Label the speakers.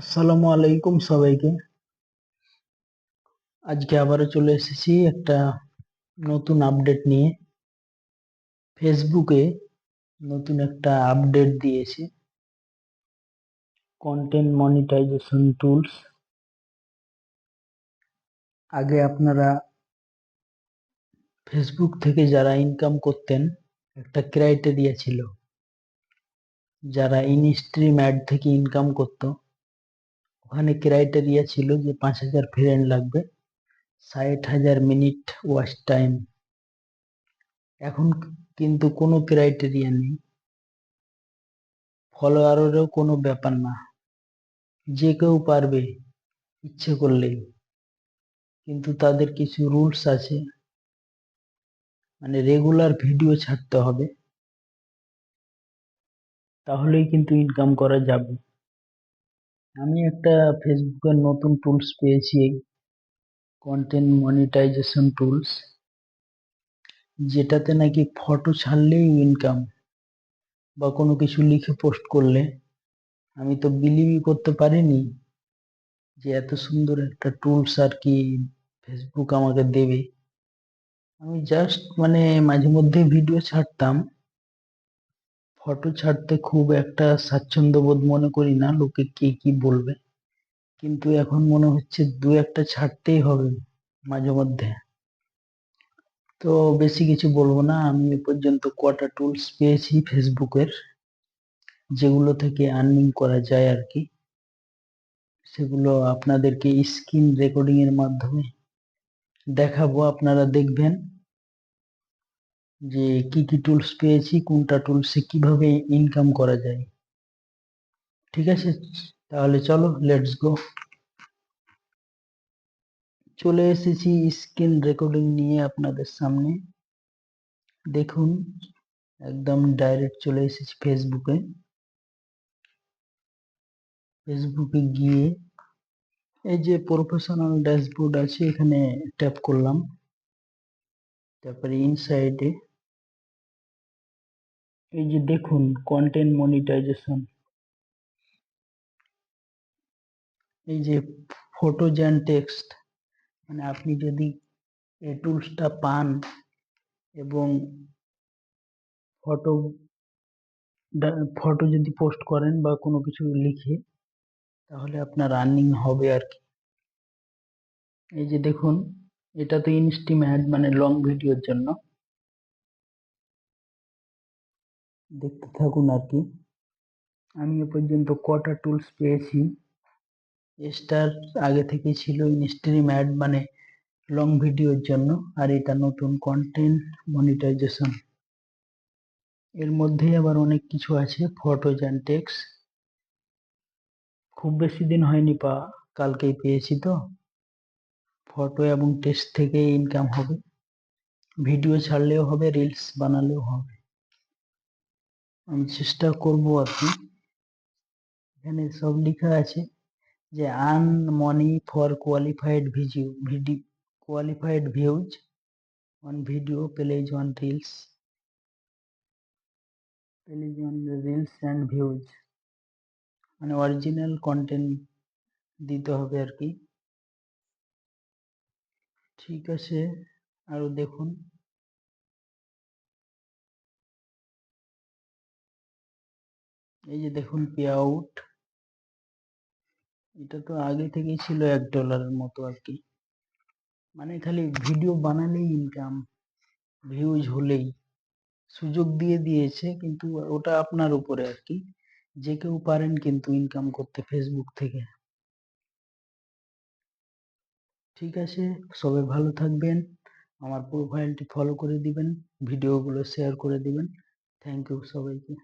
Speaker 1: আসসালামু আলাইকুম সবাইকে। আজকে আবারও চলে এসেছি একটা নতুন আপডেট নিয়ে। ফেসবুকে নতুন একটা আপডেট দিয়েছে, কন্টেন্ট মনিটাইজেশন টুলস। আগে আপনারা ফেসবুক থেকে যারা ইনকাম করতেন, একটা ক্রাইটেরিয়া ছিল। যারা ইনস্ট্রিম অ্যাড থেকে ইনকাম করত, ওখানে ক্রাইটেরিয়া ছিল যে 5,000 ফ্রেন্ড লাগবে, 60,000 মিনিট ওয়াচ টাইম। এখন কিন্তু কোনো ক্রাইটেরিয়া নেই, ফলোয়ারেরও কোনো ব্যাপার না, যে কেউ পারবে ইচ্ছে করলেই। কিন্তু তাদের কিছু রুলস আছে, মানে রেগুলার ভিডিও ছাড়তে হবে, তাহলেই কিন্তু ইনকাম করা যাবে। আমি একটা ফেসবুকের নতুন টুলস পেয়েছি, কন্টেন্ট মনিটাইজেশন টুলস, যেটাতে নাকি ফটো ছাড়লেই ইনকাম, বা কোনো কিছু লিখে পোস্ট করলে। আমি তো বিলিভই করতে পারিনি যে এত সুন্দর একটা টুলস আর কি ফেসবুক আমাকে দেবে। আমি জাস্ট মানে মাঝে মধ্যে ভিডিও ছাড়তাম, ফটো ছাড়তে খুব একটা স্বাচ্ছন্দ্য বোধ মনে করি না, লোকে কে কি বলবে। কিন্তু এখন মনে হচ্ছে দু একটা ছাড়তেই হবে মাঝে মধ্যে। তো বেশি কিছু বলবো না, আমি এ পর্যন্ত কটা টুলস পেয়েছি ফেসবুকের, যেগুলো থেকে আর্নিং করা যায় আর কি, সেগুলো আপনাদেরকে স্ক্রিন রেকর্ডিং এর মাধ্যমে দেখাবো। আপনারা দেখবেন যে কি কি টুলস পেয়েছি, কোনটা টুলসে কিভাবে ইনকাম করা যায়। ঠিক আছে, তাহলে চলো লেটস গো। চলে এসেছি স্ক্রিন রেকর্ডিং নিয়ে আপনাদের সামনে। দেখুন, একদম ডাইরেক্ট চলে এসেছি ফেসবুকে। ফেসবুকে গিয়ে এই যে প্রফেশনাল ড্যাশবোর্ড আছে, এখানে ট্যাপ করলাম। তারপরে ইনসাইডে এই যে দেখুন কন্টেন্ট মনিটাইজেশন, এই যে ফটোজ অ্যান্ড টেক্সট, মানে আপনি যদি এই টুলসটা পান এবং ফটো ফটো যদি পোস্ট করেন বা কোনো কিছু লিখে, তাহলে আপনার আর্নিং হবে আর কি। এই যে দেখুন, এটা তো ইনস্টিম অ্যাড, মানে লং ভিডিওর জন্য। দেখতে থাকুন আর কি। আমি এ পর্যন্ত কটা টুলস পেয়েছি। স্টার আগে থেকে ছিল ইনস্ট্রিম অ্যাড, মানে লং ভিডিওর জন্য, আর এটা নতুন কন্টেন্ট মনিটাইজেশন। এর মধ্যেই আবার অনেক কিছু আছে, ফটোজ অ্যান্ড টেক্সট। খুব বেশি দিন হয়নি কালকেই পেয়েছি তো। ফটো এবং টেক্সট থেকে ইনকাম হবে, ভিডিও ছাড়লেও হবে, রিলস বানালেও হবে। আমি চেষ্টা করব আর কি। এখানে সব লেখা আছে যে earn money for qualified views on video plays on reels and views, মানে অরিজিনাল কন্টেন্ট দিতে হবে আর কি। ঠিক আছে, আরো দেখুন। এই যে দেখুন পে আউট, এটা তো আগে থেকেই ছিল $1 মতো আর কি, মানে খালি ভিডিও বানালেই ইনকাম, ভিউজ হলেই। সুযোগ দিয়ে দিয়েছে, কিন্তু ওটা আপনার উপরে আর কি। যে কেউ পারেন কিন্তু ইনকাম করতে ফেসবুক থেকে। ঠিক আছে, সবাই ভালো থাকবেন, আমার প্রোফাইলটি ফলো করে দিবেন, ভিডিওগুলো শেয়ার করে দিবেন। থ্যাংক ইউ সবাইকে।